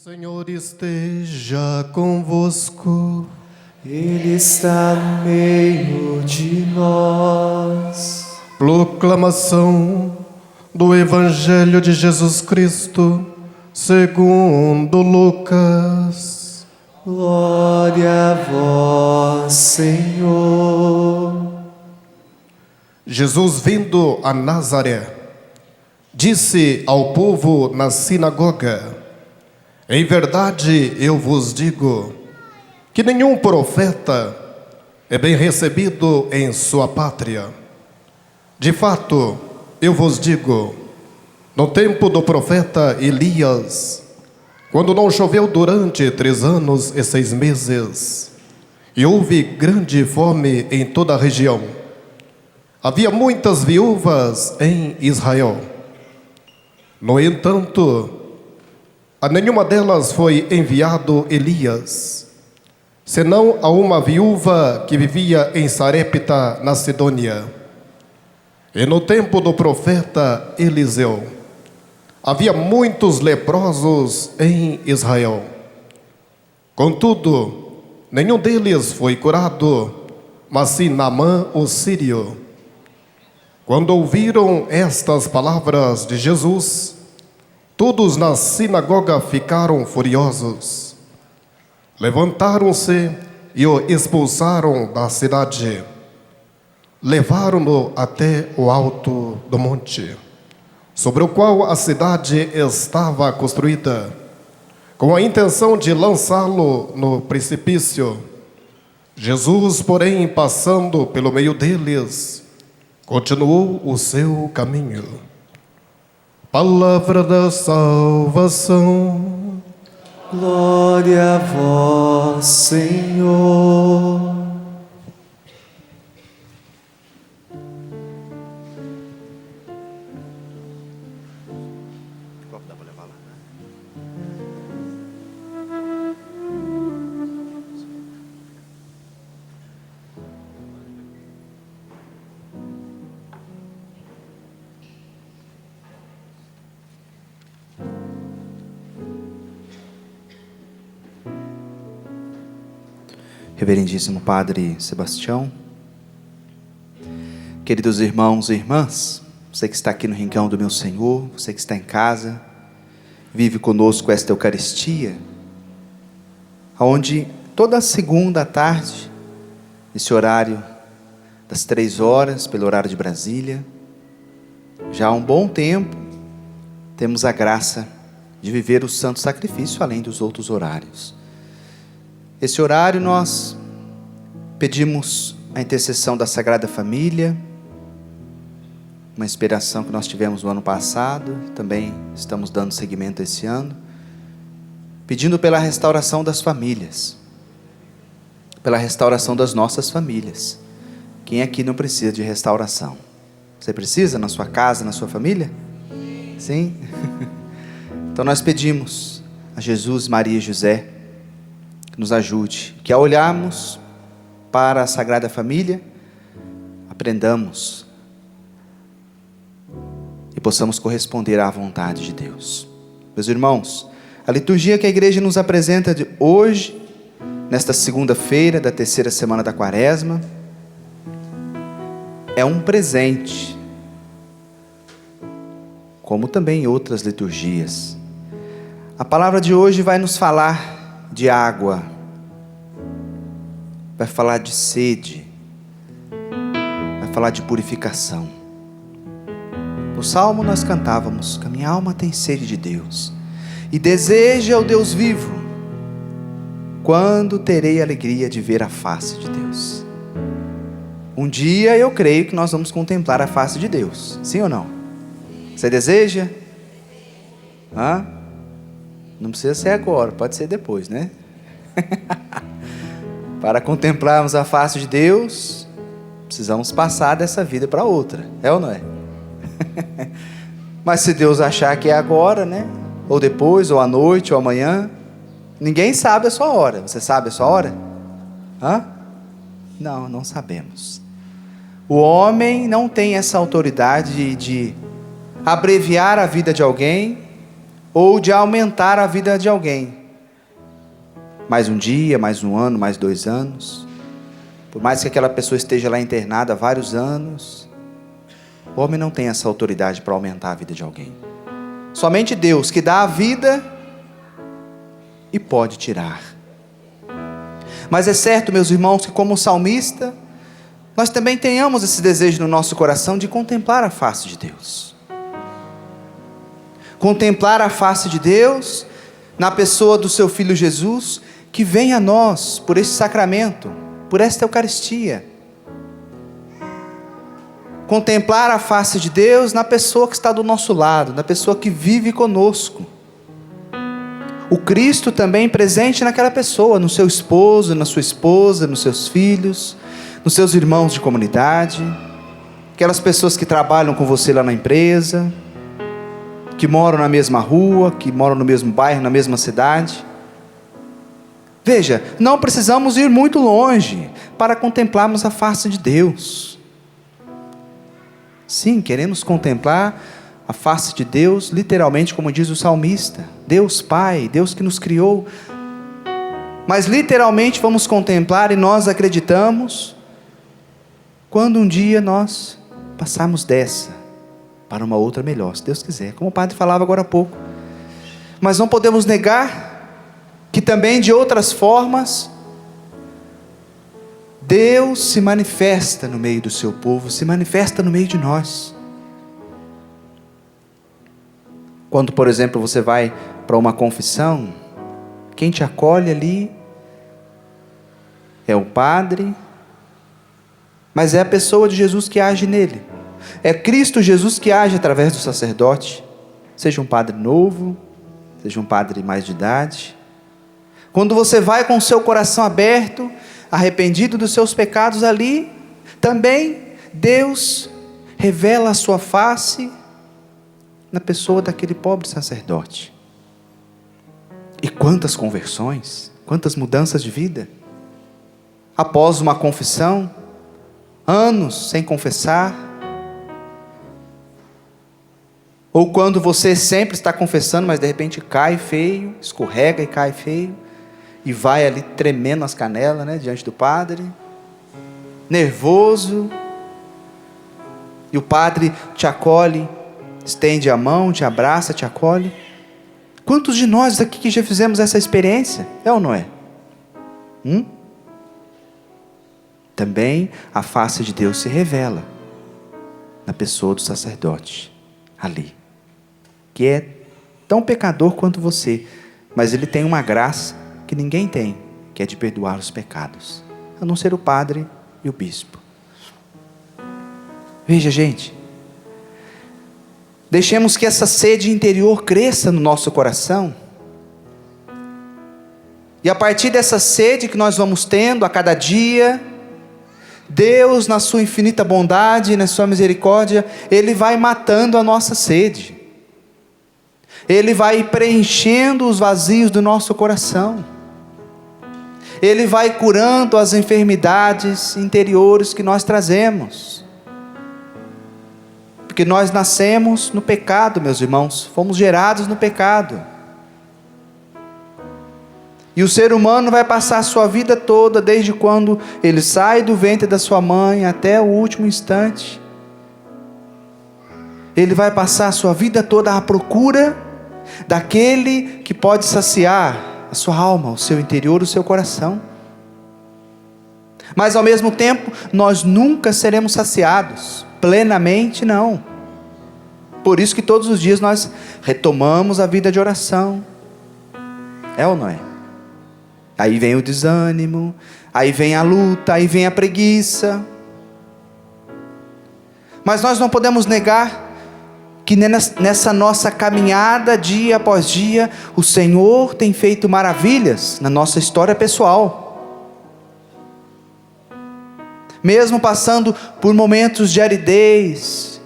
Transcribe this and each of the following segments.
Senhor esteja convosco. Ele está no meio de nós. Proclamação do Evangelho de Jesus Cristo, segundo Lucas. Glória a vós, Senhor. Jesus, vindo a Nazaré, disse ao povo na sinagoga: em verdade eu vos digo que nenhum profeta é bem recebido em sua pátria. De fato, eu vos digo, no tempo do profeta Elias, quando não choveu durante 3 anos e 6 meses, e houve grande fome em toda a região, havia muitas viúvas em Israel. No entanto, a nenhuma delas foi enviado Elias, senão a uma viúva que vivia em Sarepta, na Sidônia. E no tempo do profeta Eliseu, havia muitos leprosos em Israel. Contudo, nenhum deles foi curado, mas sim Naamã, o sírio. Quando ouviram estas palavras de Jesus, todos na sinagoga ficaram furiosos. Levantaram-se e o expulsaram da cidade. Levaram-no até o alto do monte, sobre o qual a cidade estava construída, com a intenção de lançá-lo no precipício. Jesus, porém, passando pelo meio deles, continuou o seu caminho. Palavra da salvação. Glória a vós, Senhor. Reverendíssimo Padre Sebastião, queridos irmãos e irmãs, você que está aqui no rincão do meu Senhor, você que está em casa, vive conosco esta Eucaristia, onde toda segunda à tarde, nesse horário das 3 horas, pelo horário de Brasília, já há um bom tempo, temos a graça de viver o santo sacrifício, além dos outros horários. Esse horário nós pedimos a intercessão da Sagrada Família, uma inspiração que nós tivemos no ano passado, também estamos dando seguimento esse ano, pedindo pela restauração das famílias, pela restauração das nossas famílias. Quem aqui não precisa de restauração? Você precisa na sua casa, na sua família? Sim? Então nós pedimos a Jesus, Maria e José, que nos ajude, que ao olharmos para a Sagrada Família, aprendamos e possamos corresponder à vontade de Deus. Meus irmãos, a liturgia que a igreja nos apresenta de hoje, nesta segunda-feira da 3ª semana da Quaresma, é um presente, como também outras liturgias. A palavra de hoje vai nos falar de água, vai falar de sede, vai falar de purificação. No Salmo nós cantávamos que a minha alma tem sede de Deus e deseja o Deus vivo. Quando terei a alegria de ver a face de Deus? Um dia eu creio que nós vamos contemplar a face de Deus, sim ou não? Você deseja? Não precisa ser agora, pode ser depois, né? Para contemplarmos a face de Deus, precisamos passar dessa vida para outra, é ou não é? Mas se Deus achar que é agora, né? Ou depois, ou à noite, ou amanhã, ninguém sabe a sua hora. Você sabe a sua hora? Não, não sabemos. O homem não tem essa autoridade de abreviar a vida de alguém ou de aumentar a vida de alguém. Mais um dia, mais um ano, mais 2 anos. Por mais que aquela pessoa esteja lá internada há vários anos, o homem não tem essa autoridade para aumentar a vida de alguém. Somente Deus que dá a vida e pode tirar. Mas é certo, meus irmãos, que como salmista, nós também tenhamos esse desejo no nosso coração de contemplar a face de Deus. Contemplar a face de Deus na pessoa do seu Filho Jesus, que vem a nós por esse sacramento, por esta Eucaristia. Contemplar a face de Deus na pessoa que está do nosso lado, na pessoa que vive conosco. O Cristo também presente naquela pessoa, no seu esposo, na sua esposa, nos seus filhos, nos seus irmãos de comunidade, aquelas pessoas que trabalham com você lá na empresa, que moram na mesma rua, que moram no mesmo bairro, na mesma cidade. Veja, não precisamos ir muito longe para contemplarmos a face de Deus. Sim, queremos contemplar a face de Deus, literalmente, como diz o salmista, Deus Pai, Deus que nos criou. Mas literalmente vamos contemplar, e nós acreditamos, quando um dia nós passarmos dessa para uma outra melhor, se Deus quiser, como o padre falava agora há pouco. Mas não podemos negar que também de outras formas Deus se manifesta no meio do seu povo, se manifesta no meio de nós. Quando, por exemplo, você vai para uma confissão, quem te acolhe ali é o padre, mas é a pessoa de Jesus que age nele. É Cristo Jesus que age através do sacerdote, seja um padre novo, seja um padre mais de idade. Quando você vai com o seu coração aberto, arrependido dos seus pecados ali, também Deus revela a sua face na pessoa daquele pobre sacerdote. E quantas conversões, quantas mudanças de vida. Após uma confissão, anos sem confessar, ou quando você sempre está confessando, mas de repente cai feio, escorrega e cai feio, e vai ali tremendo as canelas, né, diante do padre, nervoso, e o padre te acolhe, estende a mão, te abraça, te acolhe. Quantos de nós aqui que já fizemos essa experiência? É ou não é? Também a face de Deus se revela na pessoa do sacerdote ali, que é tão pecador quanto você, mas ele tem uma graça que ninguém tem, que é de perdoar os pecados, a não ser o padre e o bispo. Veja, gente, deixemos que essa sede interior cresça no nosso coração, e a partir dessa sede que nós vamos tendo a cada dia, Deus, na sua infinita bondade, na sua misericórdia, Ele vai matando a nossa sede, Ele vai preenchendo os vazios do nosso coração, Ele vai curando as enfermidades interiores que nós trazemos, porque nós nascemos no pecado, meus irmãos, fomos gerados no pecado, e o ser humano vai passar a sua vida toda, desde quando ele sai do ventre da sua mãe até o último instante, ele vai passar a sua vida toda à procura daquele que pode saciar a sua alma, o seu interior, o seu coração. Mas ao mesmo tempo, nós nunca seremos saciados, plenamente não. Por isso que todos os dias nós retomamos a vida de oração. É ou não é? Aí vem o desânimo, aí vem a luta, aí vem a preguiça. Mas nós não podemos negar que nessa nossa caminhada, dia após dia, o Senhor tem feito maravilhas na nossa história pessoal. Mesmo passando por momentos de aridez,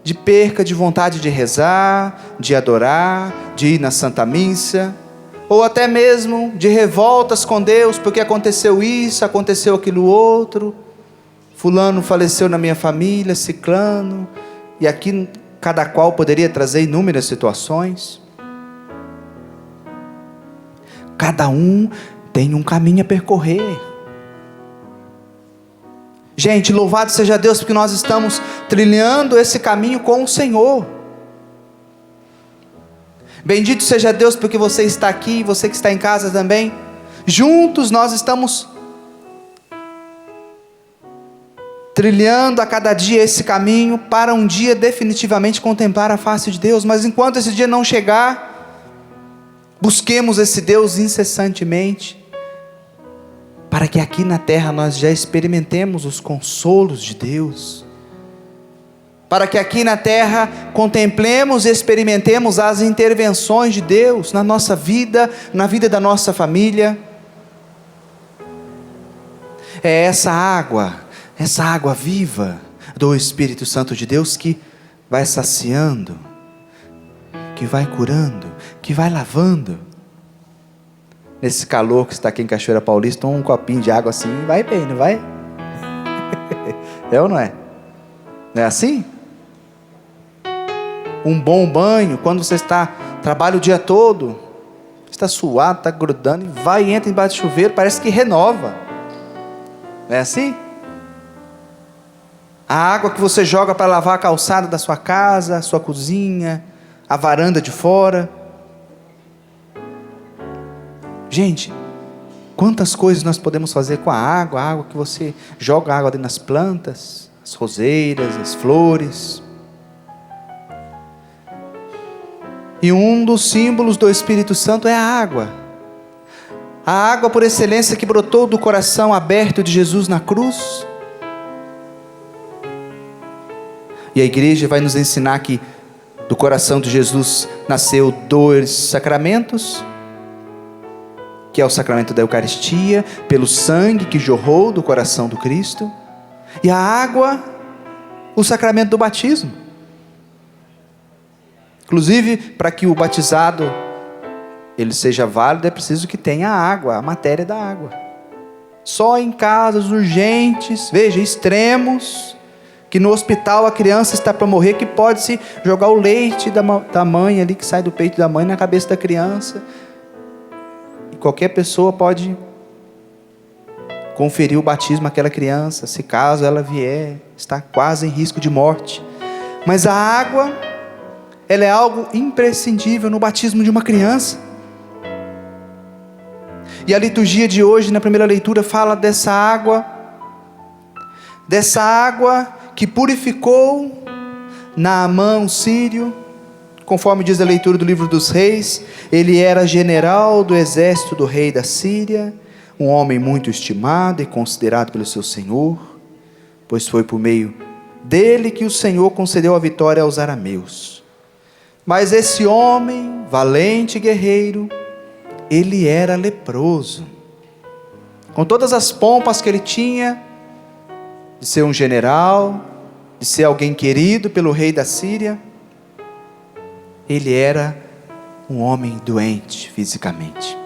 de perca de vontade de rezar, de adorar, de ir na Santa Missa, ou até mesmo de revoltas com Deus, porque aconteceu isso, aconteceu aquilo outro, fulano faleceu na minha família, ciclano, e aqui cada qual poderia trazer inúmeras situações. Cada um tem um caminho a percorrer. Gente, louvado seja Deus, porque nós estamos trilhando esse caminho com o Senhor. Bendito seja Deus, porque você está aqui, você que está em casa também. Juntos nós estamos trilhando a cada dia esse caminho para um dia definitivamente contemplar a face de Deus. Mas enquanto esse dia não chegar, busquemos esse Deus incessantemente, para que aqui na terra nós já experimentemos os consolos de Deus, para que aqui na terra contemplemos e experimentemos as intervenções de Deus na nossa vida, na vida da nossa família. É essa água viva do Espírito Santo de Deus que vai saciando, que vai curando, que vai lavando. Nesse calor que está aqui em Cachoeira Paulista, um copinho de água assim, vai bem, não vai? É ou não é? Não é assim? Um bom banho, quando você trabalha o dia todo, está suado, está grudando, e vai e entra embaixo do chuveiro, parece que renova. Não é assim? A água que você joga para lavar a calçada da sua casa, a sua cozinha, a varanda de fora. Gente, quantas coisas nós podemos fazer com a água que você joga água dentro das plantas, as roseiras, as flores. E um dos símbolos do Espírito Santo é a água. A água por excelência que brotou do coração aberto de Jesus na cruz. E a igreja vai nos ensinar que do coração de Jesus nasceu 2 sacramentos, que é o sacramento da Eucaristia, pelo sangue que jorrou do coração do Cristo, e a água, o sacramento do batismo. Inclusive, para que o batizado ele seja válido, é preciso que tenha a água, a matéria da água. Só em casos urgentes, veja, extremos, que no hospital a criança está para morrer, que pode-se jogar o leite da mãe ali, que sai do peito da mãe, na cabeça da criança. Qualquer pessoa pode conferir o batismo àquela criança, se caso ela vier, está quase em risco de morte. Mas a água, ela é algo imprescindível no batismo de uma criança. E a liturgia de hoje, na primeira leitura, fala dessa água que purificou Naamã, o sírio. Conforme diz a leitura do livro dos reis, ele era general do exército do rei da Síria, um homem muito estimado e considerado pelo seu senhor, pois foi por meio dele que o Senhor concedeu a vitória aos arameus. Mas esse homem, valente e guerreiro, ele era leproso. Com todas as pompas que ele tinha, de ser um general, de ser alguém querido pelo rei da Síria, ele era um homem doente fisicamente.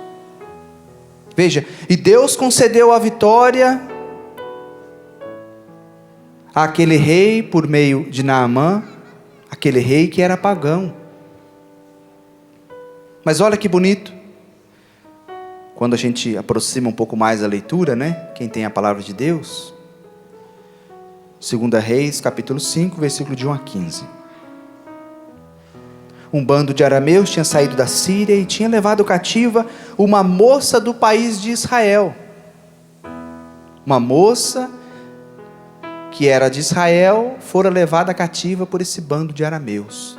Veja, e Deus concedeu a vitória àquele rei por meio de Naamã, aquele rei que era pagão. Mas olha que bonito, quando a gente aproxima um pouco mais a leitura, né? Quem tem a palavra de Deus, 2 Reis, capítulo 5, versículo de 1 a 15. Um bando de arameus tinha saído da Síria e tinha levado cativa uma moça do país de Israel. Uma moça que era de Israel, fora levada cativa por esse bando de arameus.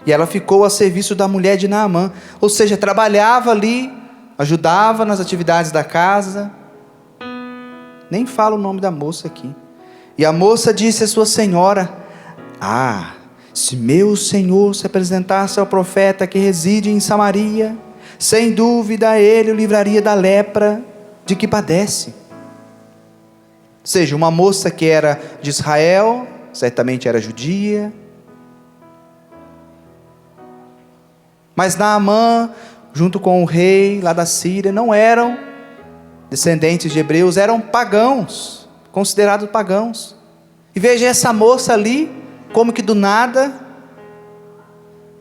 E ela ficou a serviço da mulher de Naamã, ou seja, trabalhava ali, ajudava nas atividades da casa. Nem fala o nome da moça aqui. E a moça disse à sua senhora: se meu senhor se apresentasse ao profeta que reside em Samaria, sem dúvida ele o livraria da lepra de que padece. Ou seja, uma moça que era de Israel, certamente era judia, mas Naamã, junto com o rei lá da Síria, não eram descendentes de hebreus, eram pagãos, considerados pagãos. E veja essa moça ali, como que do nada,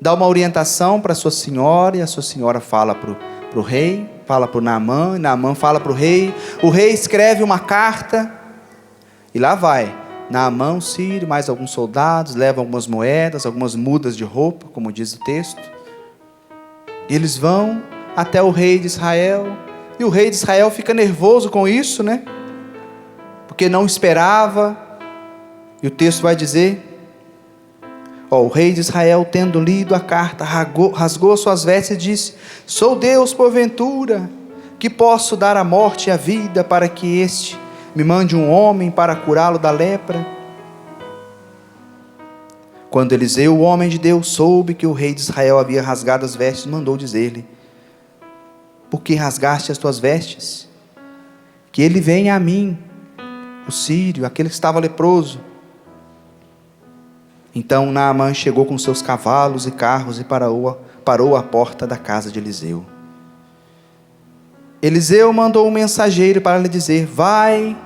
dá uma orientação para sua senhora, e a sua senhora fala para o rei, fala para o Naamã, e Naamã fala para o rei escreve uma carta, e lá vai, Naamã, o sírio, mais alguns soldados, levam algumas moedas, algumas mudas de roupa, como diz o texto, e eles vão até o rei de Israel, e o rei de Israel fica nervoso com isso, né? Porque não esperava, e o texto vai dizer, o rei de Israel, tendo lido a carta, rasgou suas vestes e disse: sou Deus porventura, que posso dar a morte e a vida, para que este me mande um homem para curá-lo da lepra? Quando Eliseu, o homem de Deus, soube que o rei de Israel havia rasgado as vestes, mandou dizer-lhe: por que rasgaste as tuas vestes? Que ele venha a mim, o sírio, aquele que estava leproso. Então Naamã chegou com seus cavalos e carros e parou à porta da casa de Eliseu. Eliseu mandou um mensageiro para lhe dizer: vai,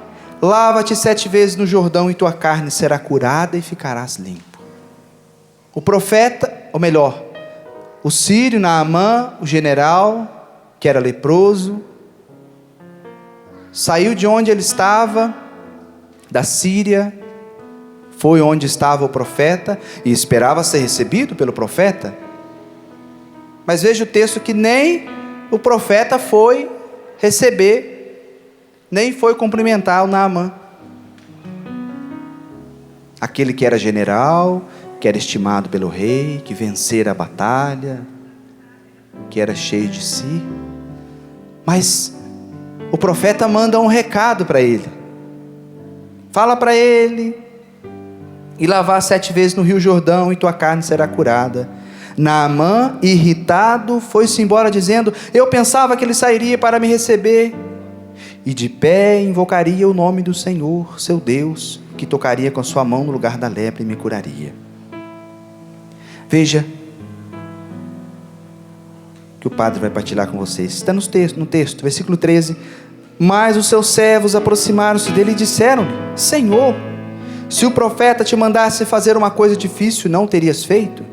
lava-te 7 vezes no Jordão e tua carne será curada e ficarás limpo. O profeta, ou melhor, o sírio Naamã, o general, que era leproso, saiu de onde ele estava, da Síria, foi onde estava o profeta e esperava ser recebido pelo profeta. Mas veja o texto que nem o profeta foi receber, nem foi cumprimentar o Naamã. Aquele que era general, que era estimado pelo rei, que vencera a batalha, que era cheio de si. Mas o profeta manda um recado para ele. Fala para ele e lavar 7 vezes no rio Jordão e tua carne será curada. Naamã, irritado, foi-se embora dizendo: eu pensava que ele sairia para me receber, e de pé invocaria o nome do Senhor, seu Deus, que tocaria com a sua mão no lugar da lepra e me curaria. Veja que o padre vai partilhar com vocês. Está no texto, versículo 13. Mas os seus servos aproximaram-se dele e disseram-lhe: Senhor, se o profeta te mandasse fazer uma coisa difícil, não terias feito?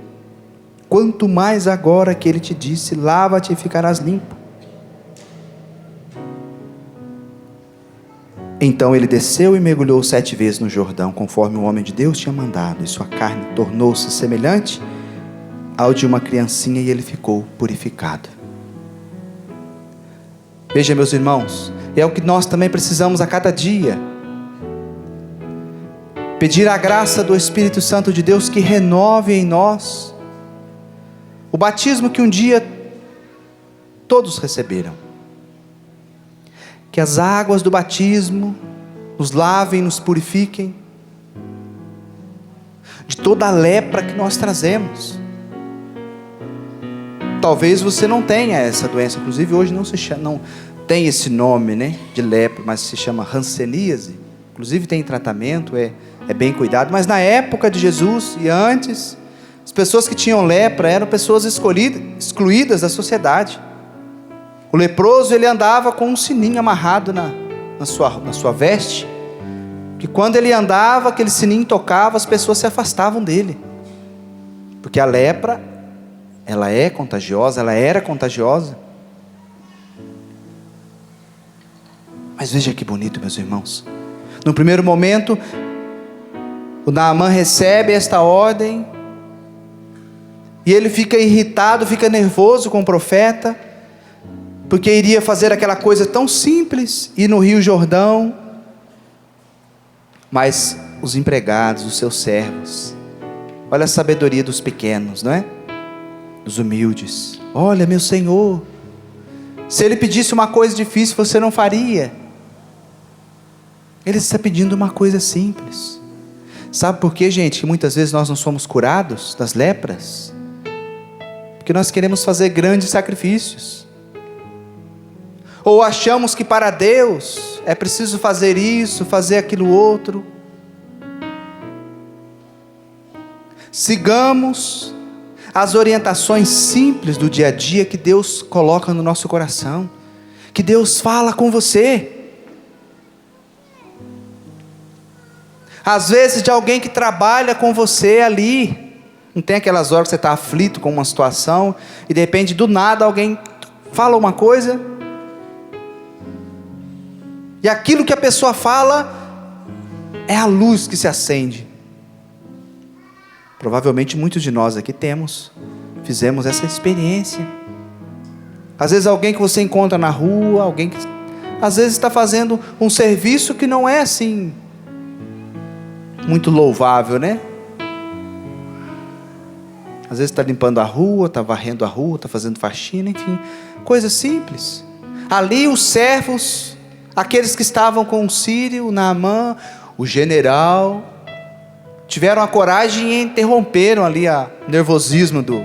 Quanto mais agora que ele te disse: lava-te e ficarás limpo. Então ele desceu e mergulhou 7 vezes no Jordão, conforme o homem de Deus tinha mandado, e sua carne tornou-se semelhante ao de uma criancinha, e ele ficou purificado. Veja, meus irmãos, é o que nós também precisamos a cada dia. Pedir a graça do Espírito Santo de Deus que renove em nós o batismo que um dia todos receberam. Que as águas do batismo nos lavem, nos purifiquem de toda a lepra que nós trazemos. Talvez você não tenha essa doença, inclusive hoje não tem esse nome, né, de lepra, mas se chama hanseníase. Inclusive tem tratamento, é bem cuidado. Mas na época de Jesus e antes, as pessoas que tinham lepra eram pessoas excluídas da sociedade. O leproso, ele andava com um sininho amarrado na sua veste, que quando ele andava, aquele sininho tocava, as pessoas se afastavam dele, porque a lepra, ela é contagiosa, ela era contagiosa. Mas veja que bonito, meus irmãos. No primeiro momento, o Naamã recebe esta ordem, e ele fica irritado, fica nervoso com o profeta, porque iria fazer aquela coisa tão simples, ir no rio Jordão. Mas os empregados, os seus servos, olha a sabedoria dos pequenos, não é? Dos humildes. Olha, meu Senhor, se ele pedisse uma coisa difícil, você não faria. Ele está pedindo uma coisa simples. Sabe por quê, gente, que muitas vezes nós não somos curados das lepras? Porque nós queremos fazer grandes sacrifícios, ou achamos que para Deus é preciso fazer isso, fazer aquilo outro. Sigamos as orientações simples do dia a dia que Deus coloca no nosso coração, que Deus fala com você. Às vezes de alguém que trabalha com você ali, Não tem aquelas horas que você está aflito com uma situação e de repente do nada alguém fala uma coisa e aquilo que a pessoa fala é a luz que se acende. Provavelmente muitos de nós aqui fizemos essa experiência. Às vezes alguém que você encontra na rua, alguém que às vezes está fazendo um serviço que não é assim muito louvável, né? Às vezes está limpando a rua, está varrendo a rua, está fazendo faxina, enfim, coisas simples. Ali os servos, aqueles que estavam com o Sírio, o Naamã, o general, tiveram a coragem e interromperam ali o nervosismo do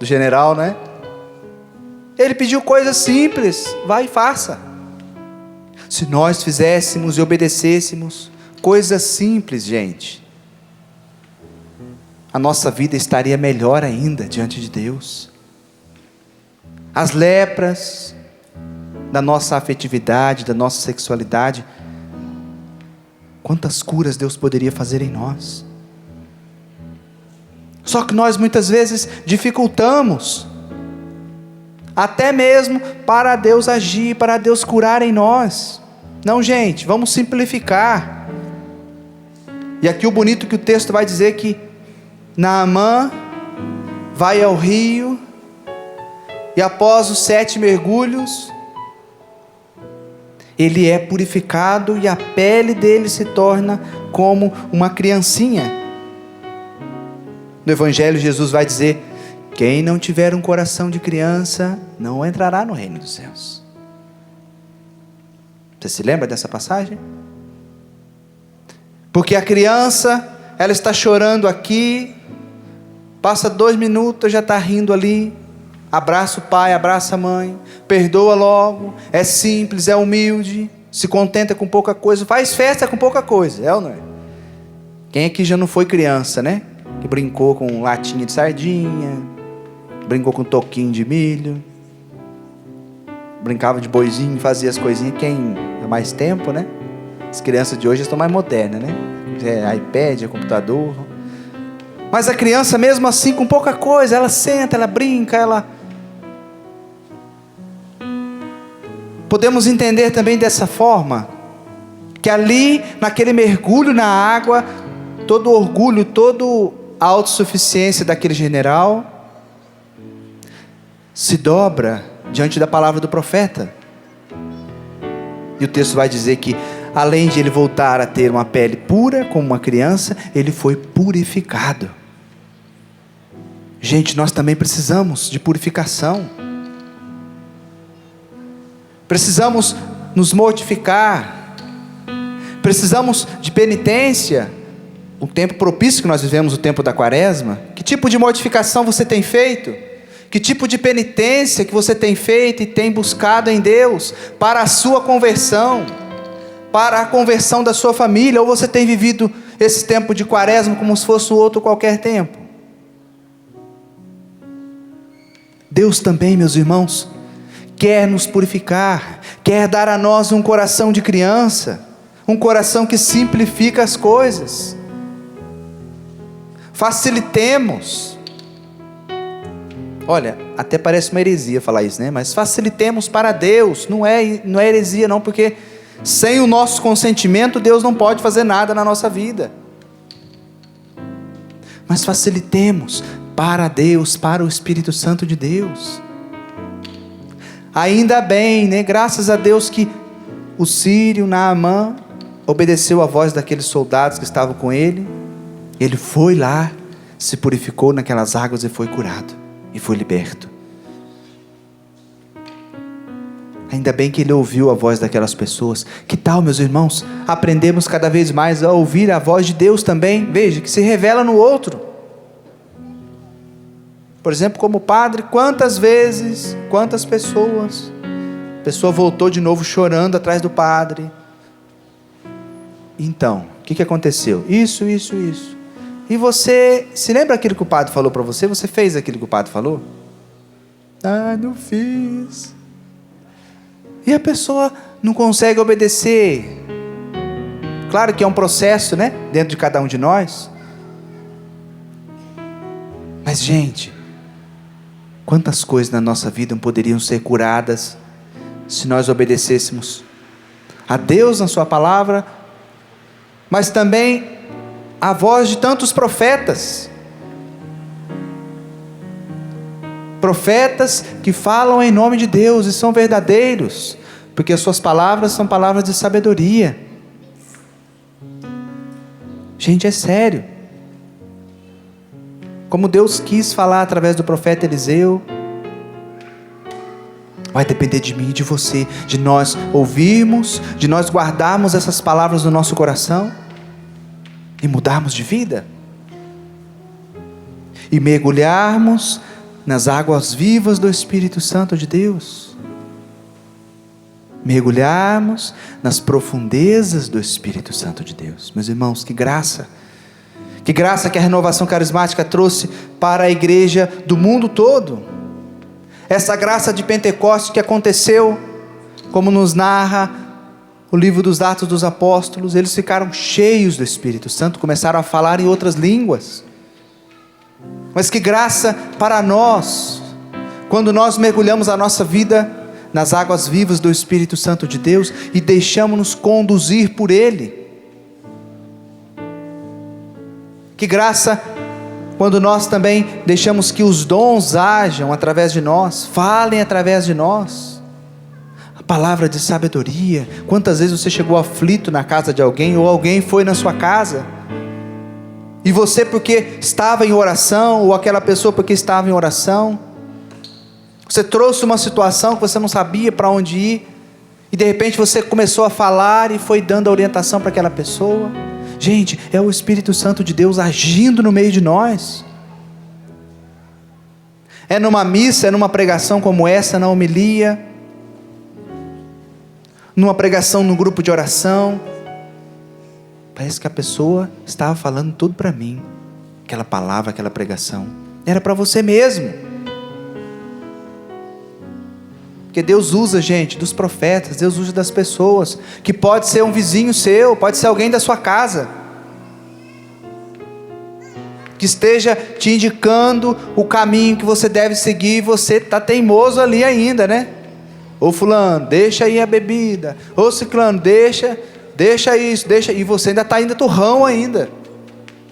general, né? Ele pediu coisas simples, vai e faça. Se nós fizéssemos e obedecêssemos coisas simples, gente, a nossa vida estaria melhor ainda diante de Deus. As lepras da nossa afetividade, da nossa sexualidade, quantas curas Deus poderia fazer em nós. Só que nós muitas vezes dificultamos, até mesmo para Deus agir, para Deus curar em nós. Não, gente, vamos simplificar. E aqui o bonito que o texto vai dizer que Naamã vai ao rio e após os 7 mergulhos ele é purificado e a pele dele se torna como uma criancinha. No Evangelho Jesus vai dizer: quem não tiver um coração de criança não entrará no reino dos céus. Você se lembra dessa passagem? Porque a criança, ela está chorando aqui, passa 2 minutos, já está rindo ali, abraça o pai, abraça a mãe, perdoa logo, é simples, é humilde, se contenta com pouca coisa, faz festa com pouca coisa, é ou não é? Quem aqui já não foi criança, né? Que brincou com latinha de sardinha, brincou com toquinho de milho, brincava de boizinho, fazia as coisinhas, quem há mais tempo, né? As crianças de hoje estão mais modernas, né? É iPad, é computador. Mas a criança mesmo assim, com pouca coisa, ela senta, ela brinca, ela... Podemos entender também dessa forma, que ali, naquele mergulho na água, todo o orgulho, toda a autossuficiência daquele general se dobra diante da palavra do profeta. E o texto vai dizer que, além de ele voltar a ter uma pele pura, como uma criança, ele foi purificado. Gente, nós também precisamos de purificação. Precisamos nos mortificar. Precisamos de penitência. O tempo propício que nós vivemos, o tempo da quaresma. Que tipo de mortificação você tem feito? Que tipo de penitência que você tem feito e tem buscado em Deus para a sua conversão, para a conversão da sua família? Ou você tem vivido esse tempo de quaresma como se fosse outro qualquer tempo? Deus também, meus irmãos, quer nos purificar, quer dar a nós um coração de criança, um coração que simplifica as coisas. Facilitemos. Olha, até parece uma heresia falar isso, né? Mas facilitemos para Deus. Não é heresia não, porque sem o nosso consentimento Deus não pode fazer nada na nossa vida. Mas facilitemos para Deus, para o Espírito Santo de Deus. Ainda bem, né? Graças a Deus que o Sírio, Naamã, obedeceu a voz daqueles soldados que estavam com ele. Ele foi lá, se purificou naquelas águas e foi curado. E foi liberto. Ainda bem que ele ouviu a voz daquelas pessoas. Que tal, meus irmãos, aprendemos cada vez mais a ouvir a voz de Deus também? Veja, que se revela no outro. Por exemplo, como padre, quantas vezes, quantas pessoas, a pessoa voltou de novo chorando atrás do padre. Então, o que aconteceu? Isso. E você, se lembra aquilo que o padre falou para você? Você fez aquilo que o padre falou? Ah, não fiz. E a pessoa não consegue obedecer. Claro que é um processo, né? Dentro de cada um de nós. Mas, gente, quantas coisas na nossa vida poderiam ser curadas se nós obedecêssemos a Deus na sua palavra, mas também a voz de tantos profetas. Profetas que falam em nome de Deus e são verdadeiros, porque as suas palavras são palavras de sabedoria. Gente, é sério. Como Deus quis falar através do profeta Eliseu, vai depender de mim e de você, de nós ouvirmos, de nós guardarmos essas palavras no nosso coração e mudarmos de vida e mergulharmos nas águas vivas do Espírito Santo de Deus, mergulharmos nas profundezas do Espírito Santo de Deus. Meus irmãos, que graça que a renovação carismática trouxe para a igreja do mundo todo. Essa graça de Pentecostes que aconteceu, como nos narra o livro dos Atos dos Apóstolos, eles ficaram cheios do Espírito Santo, começaram a falar em outras línguas. Mas que graça para nós, quando nós mergulhamos a nossa vida nas águas vivas do Espírito Santo de Deus e deixamos-nos conduzir por Ele. Que graça quando nós também deixamos que os dons ajam através de nós, falem através de nós. A palavra de sabedoria. Quantas vezes você chegou aflito na casa de alguém, ou alguém foi na sua casa, e você porque estava em oração, ou aquela pessoa porque estava em oração, você trouxe uma situação que você não sabia para onde ir, e de repente você começou a falar e foi dando a orientação para aquela pessoa. Gente, é o Espírito Santo de Deus agindo no meio de nós. É numa missa, é numa pregação como essa, na homilia, numa pregação no grupo de oração, parece que a pessoa estava falando tudo para mim. Aquela palavra, aquela pregação era para você mesmo. Porque Deus usa, gente, dos profetas, Deus usa das pessoas, que pode ser um vizinho seu, pode ser alguém da sua casa, que esteja te indicando o caminho que você deve seguir, e você está teimoso ali ainda, né? Ô fulano, deixa aí a bebida, ô ciclano, deixa isso, e você ainda está ainda turrão ainda.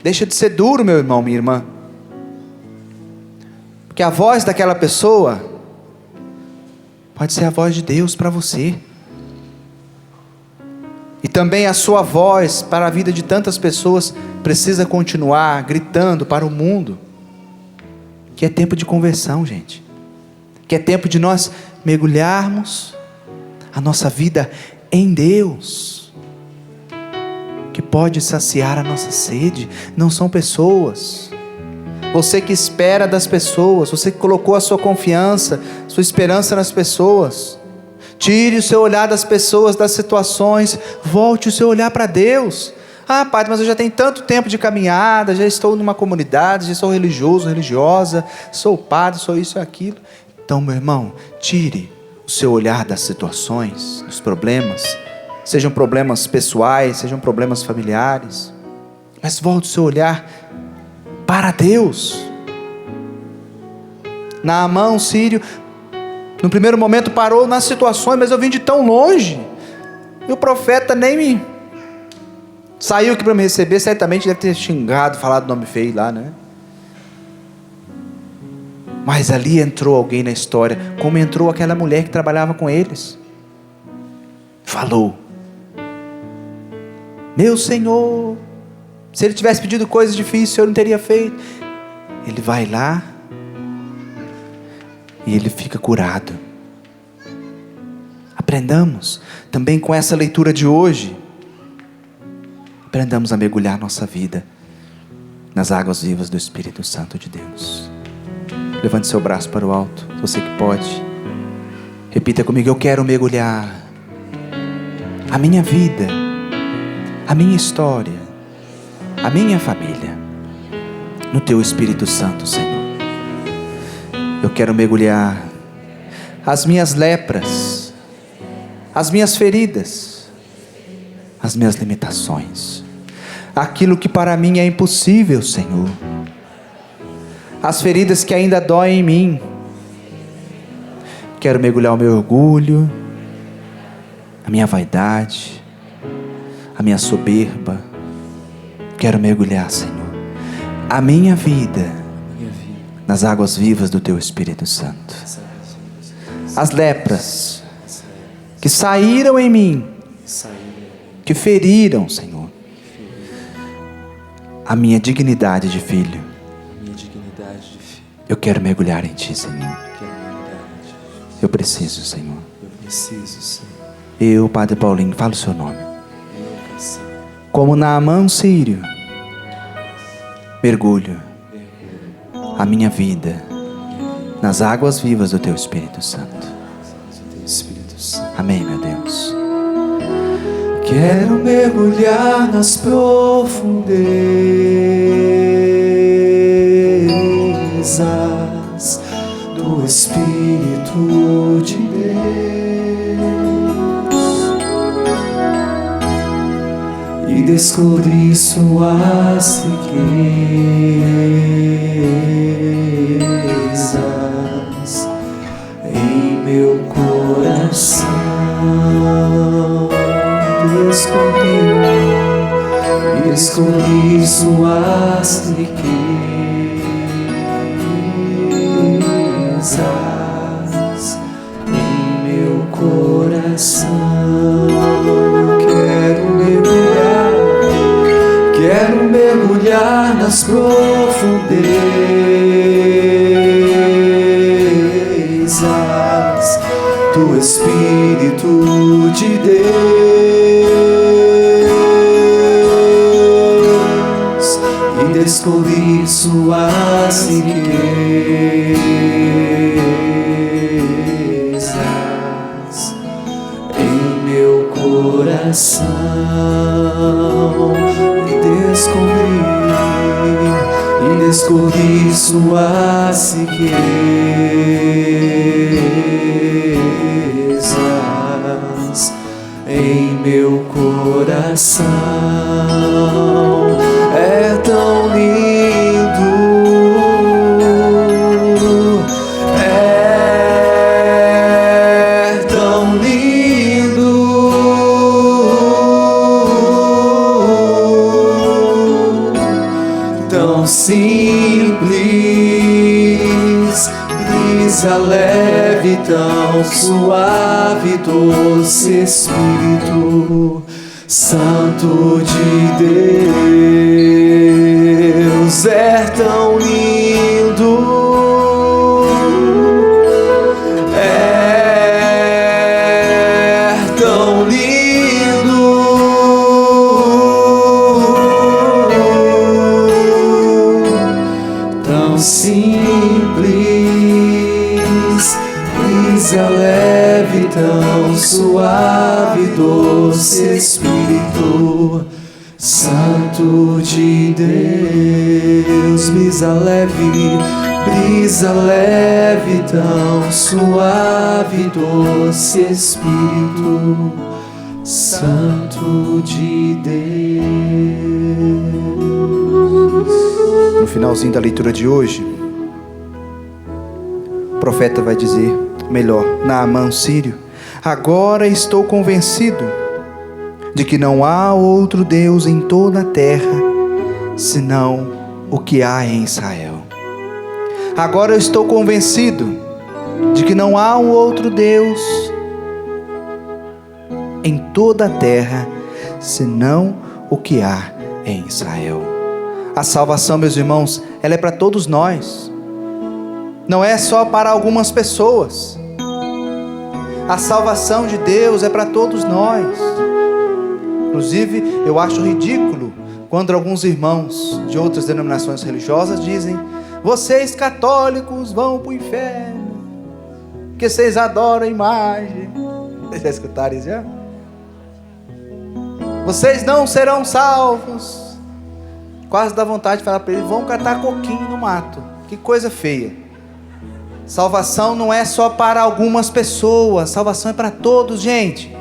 Deixa de ser duro, meu irmão, minha irmã, porque a voz daquela pessoa pode ser a voz de Deus para você, e também a sua voz para a vida de tantas pessoas precisa continuar gritando para o mundo, que é tempo de conversão, gente, que é tempo de nós mergulharmos a nossa vida em Deus, que pode saciar a nossa sede. Não são pessoas. Você que espera das pessoas, você que colocou a sua confiança, sua esperança nas pessoas, tire o seu olhar das pessoas, das situações, volte o seu olhar para Deus. Ah, Padre, mas eu já tenho tanto tempo de caminhada, já estou numa comunidade, já sou religioso, religiosa, sou padre, sou isso e aquilo. Então, meu irmão, tire o seu olhar das situações, dos problemas, sejam problemas pessoais, sejam problemas familiares, mas volte o seu olhar para Deus. Naamã, sírio, no primeiro momento parou nas situações, mas eu vim de tão longe, e o profeta nem me saiu aqui para me receber, certamente deve ter xingado, falado nome feio lá, né? Mas ali entrou alguém na história, como entrou aquela mulher que trabalhava com eles, falou: meu Senhor, se ele tivesse pedido coisas difíceis, o Senhor não teria feito. Ele vai lá e ele fica curado. Aprendamos também com essa leitura de hoje, aprendamos a mergulhar nossa vida nas águas vivas do Espírito Santo de Deus. Levante seu braço para o alto, você que pode, repita comigo: eu quero mergulhar a minha vida, a minha história, a minha família no Teu Espírito Santo, Senhor. Eu quero mergulhar as minhas lepras, as minhas feridas, as minhas limitações, aquilo que para mim é impossível, Senhor, as feridas que ainda doem em mim. Quero mergulhar o meu orgulho, a minha vaidade, a minha soberba. Quero mergulhar, Senhor, a minha vida nas águas vivas do Teu Espírito Santo. As lepras que saíram em mim, que feriram, Senhor, a minha dignidade de filho. Eu quero mergulhar em Ti, Senhor. Eu preciso, Senhor. Eu, Padre Paulinho, falo o Seu nome. Como Naamã sírio, mergulho a minha vida nas águas vivas do Teu Espírito Santo. Amém, meu Deus. Quero mergulhar nas profundezas do Espírito de Deus e descobrir suas riquezas em meu coração. Descobrir suas riquezas em meu coração. Quero mergulhar nas profundezas do Espírito de Deus e descobrir suas riquezas em meu coração e descobrir suas riquezas em meu coração. É tão lindo, é tão lindo, tão simples, brisa leve, tão suave, doce Espírito Santo de Deus. É tão lindo, é tão lindo, tão simples, brisa leve, tão suave, doce Espírito Santo de Deus. Brisa leve, tão suave, doce Espírito Santo de Deus. No finalzinho da leitura de hoje, o profeta vai dizer, Naamã sírio: agora estou convencido de que não há outro Deus em toda a terra, senão o que há em Israel. Agora eu estou convencido de que não há um outro Deus em toda a terra, senão o que há em Israel. A salvação, meus irmãos, ela é para todos nós. Não é só para algumas pessoas. A salvação de Deus é para todos nós. Inclusive, eu acho ridículo quando alguns irmãos de outras denominações religiosas dizem: vocês católicos vão para o inferno, porque vocês adoram a imagem. Vocês já escutaram isso já? Vocês não serão salvos. Quase dá vontade de falar para eles: vão catar coquinho no mato. Que coisa feia. Salvação não é só para algumas pessoas, salvação é para todos, gente.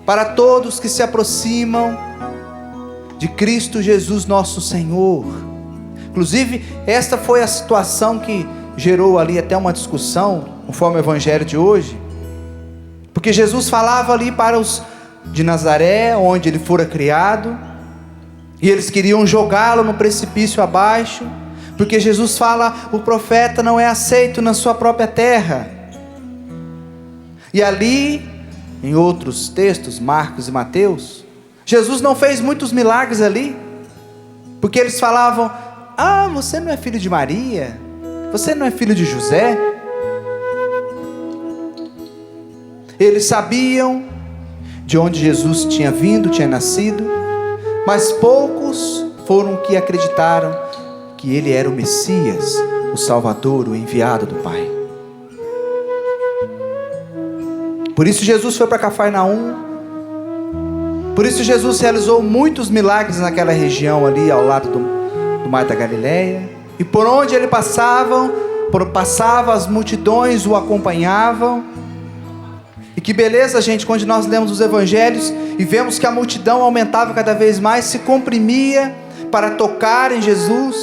Para todos que se aproximam de Cristo Jesus nosso Senhor. Inclusive, esta foi a situação que gerou ali até uma discussão, conforme o evangelho de hoje, porque Jesus falava ali para os de Nazaré, onde ele fora criado, e eles queriam jogá-lo no precipício abaixo, porque Jesus fala, o profeta não é aceito na sua própria terra. E ali, em outros textos, Marcos e Mateus, Jesus não fez muitos milagres ali, porque eles falavam, você não é filho de Maria, você não é filho de José. Eles sabiam de onde Jesus tinha vindo, tinha nascido, mas poucos foram que acreditaram que ele era o Messias, o Salvador, o enviado do Pai. Por isso Jesus foi para Cafarnaum, por isso Jesus realizou muitos milagres naquela região ali, ao lado do Mar da Galileia, e por onde ele passava, as multidões o acompanhavam. E que beleza, gente, quando nós lemos os evangelhos e vemos que a multidão aumentava cada vez mais, se comprimia para tocar em Jesus,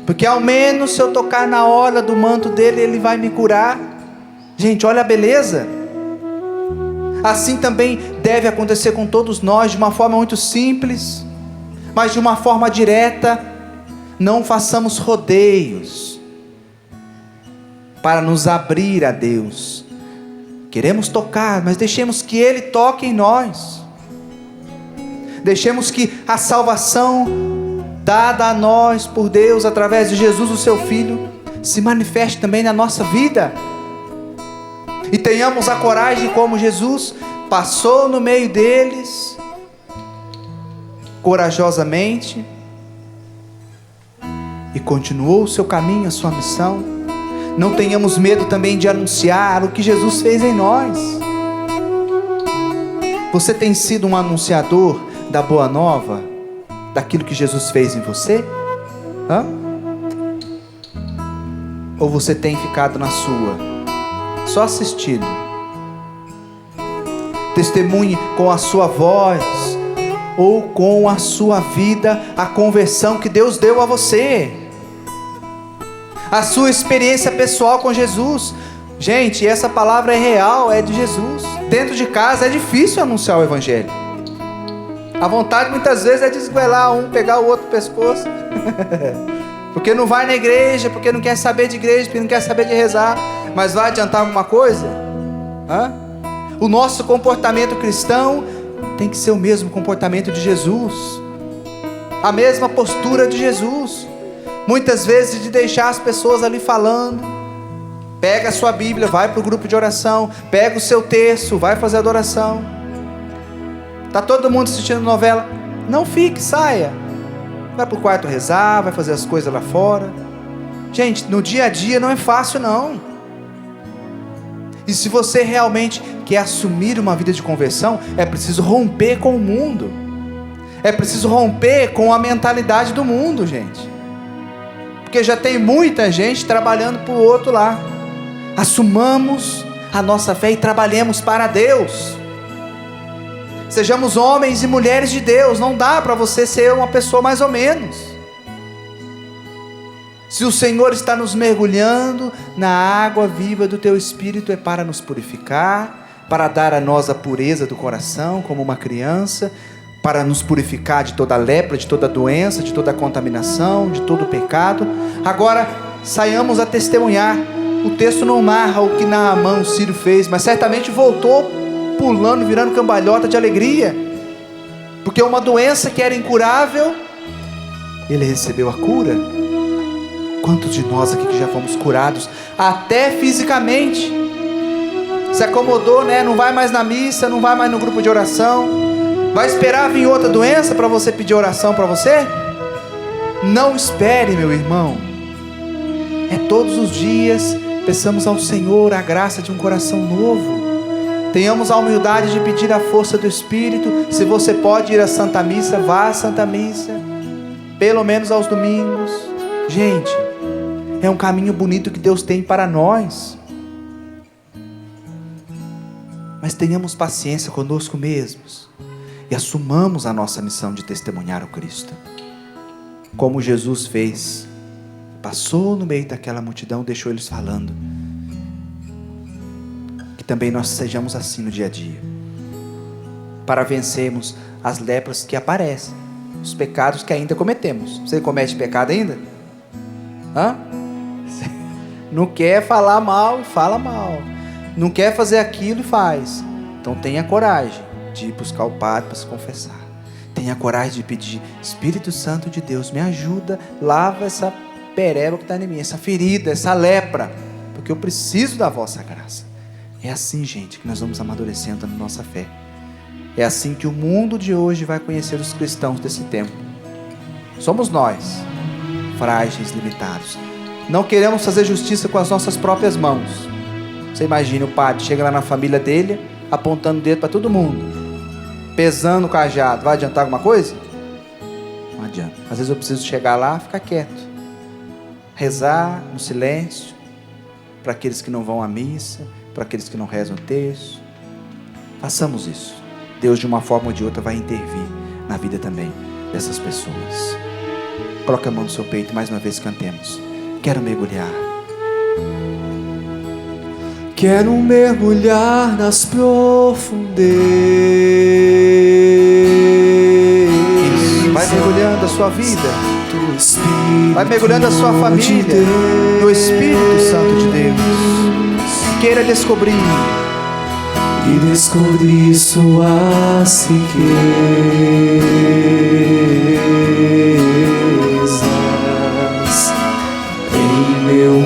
porque ao menos se eu tocar na orla do manto dele, ele vai me curar. Gente, olha a beleza. Assim também deve acontecer com todos nós, de uma forma muito simples, mas de uma forma direta. Não façamos rodeios para nos abrir a Deus. Queremos tocar, mas deixemos que ele toque em nós. Deixemos que a salvação dada a nós por Deus através de Jesus, o seu Filho, se manifeste também na nossa vida. E tenhamos a coragem, como Jesus passou no meio deles, corajosamente, e continuou o seu caminho, a sua missão. Não tenhamos medo também de anunciar o que Jesus fez em nós. Você tem sido um anunciador da boa nova, daquilo que Jesus fez em você? Ou você tem ficado na sua, só assistindo? Testemunhe com a sua voz ou com a sua vida a conversão que Deus deu a você, a sua experiência pessoal com Jesus. Gente, essa palavra é real, é de Jesus. Dentro de casa é difícil anunciar o evangelho. A vontade muitas vezes é desgoelar um, pegar o outro pescoço porque não vai na igreja, porque não quer saber de igreja, porque não quer saber de rezar. Mas vai adiantar alguma coisa? O nosso comportamento cristão tem que ser o mesmo comportamento de Jesus, a mesma postura de Jesus. Muitas vezes de deixar as pessoas ali falando. Pega a sua Bíblia, vai para o grupo de oração, pega o seu texto, vai fazer adoração. Está todo mundo assistindo novela? Não fique, saia. Vai para o quarto rezar, vai fazer as coisas lá fora. Gente, no dia a dia não é fácil não. E se você realmente quer assumir uma vida de conversão, é preciso romper com o mundo. É preciso romper com a mentalidade do mundo, gente. Porque já tem muita gente trabalhando para o outro lá. Assumamos a nossa fé e trabalhemos para Deus. Sejamos homens e mulheres de Deus. Não dá para você ser uma pessoa mais ou menos. Se o Senhor está nos mergulhando na água viva do teu Espírito, é para nos purificar, para dar a nós a pureza do coração, como uma criança, para nos purificar de toda lepra, de toda doença, de toda contaminação, de todo pecado. Agora, saiamos a testemunhar. O texto não narra o que Naamã, o sírio, fez, mas certamente voltou pulando, virando cambalhota de alegria, porque uma doença que era incurável, ele recebeu a cura. Quantos de nós aqui que já fomos curados, até fisicamente? Se acomodou, né? Não vai mais na missa, não vai mais no grupo de oração, vai esperar vir outra doença para você pedir oração para você? Não espere, meu irmão. É todos os dias, peçamos ao Senhor a graça de um coração novo. Tenhamos a humildade de pedir a força do Espírito. Se você pode ir à Santa Missa, vá à Santa Missa, pelo menos aos domingos. Gente, é um caminho bonito que Deus tem para nós. Mas tenhamos paciência conosco mesmos e assumamos a nossa missão de testemunhar o Cristo. como Jesus fez. Passou no meio daquela multidão, deixou eles falando. Que também nós sejamos assim no dia a dia, para vencermos as lepras que aparecem, os pecados que ainda cometemos. Você comete pecado ainda? Não quer falar mal, fala mal. Não quer fazer aquilo e faz. Então tenha coragem de ir buscar o padre para se confessar. Tenha coragem de pedir: Espírito Santo de Deus, me ajuda, lava essa pereba que está em mim, essa ferida, essa lepra, porque eu preciso da vossa graça. É assim, gente, que nós vamos amadurecendo na nossa fé. É assim que o mundo de hoje vai conhecer os cristãos desse tempo. Somos nós, frágeis, limitados. Não queremos fazer justiça com as nossas próprias mãos. Você imagina o padre chega lá na família dele, apontando o dedo para todo mundo, pesando o cajado. Vai adiantar alguma coisa? Não adianta. Às vezes eu preciso chegar lá, ficar quieto, rezar no silêncio, para aqueles que não vão à missa, para aqueles que não rezam o terço. Façamos isso. Deus, de uma forma ou de outra, vai intervir na vida também dessas pessoas. Coloque a mão no seu peito e mais uma vez cantemos. Quero mergulhar. Quero mergulhar nas profundezas. Isso. Vai mergulhando a sua vida. Vai mergulhando a sua família no Espírito Santo de Deus. Queira descobrir e descobrir suas riquezas em meu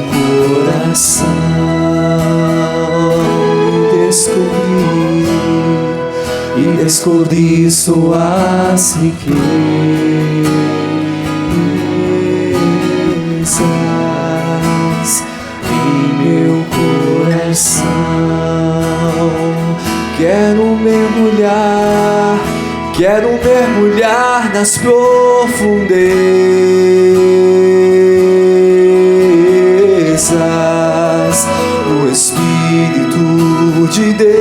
coração. E descobrir suas riquezas em meu coração. Quero mergulhar nas profundezas do Espírito de Deus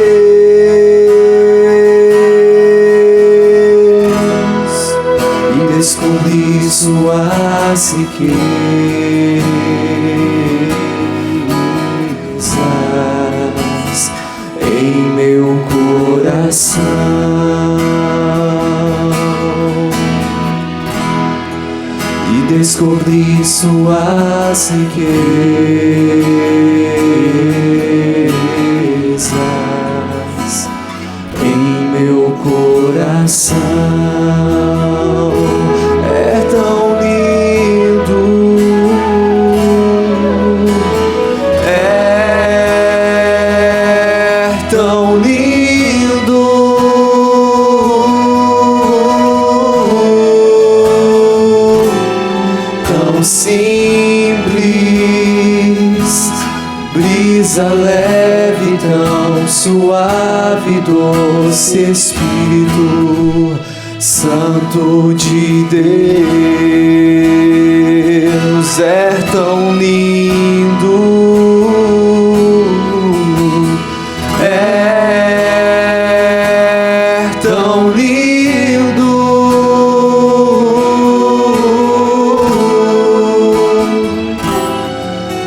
e descobrir suas riquezas em meu coração. E descobrir suas riquezas em meu coração. É tão lindo, é tão lindo, tão simples, brisa leve, tão suave, doce Espírito Santo de Deus. É tão lindo, é tão lindo,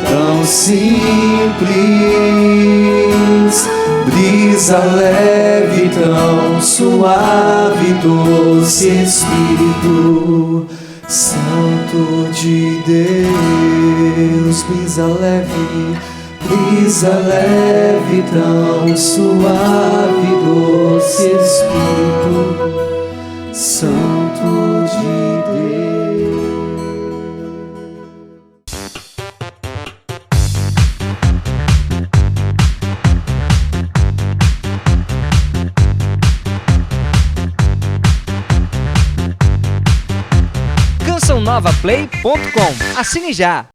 tão simples, brisa leve, tão suave, doce Espírito Santo de Deus. Brisa leve, tão suave, doce Espírito Santo de Deus. cançãonovaplay.com. Assine já!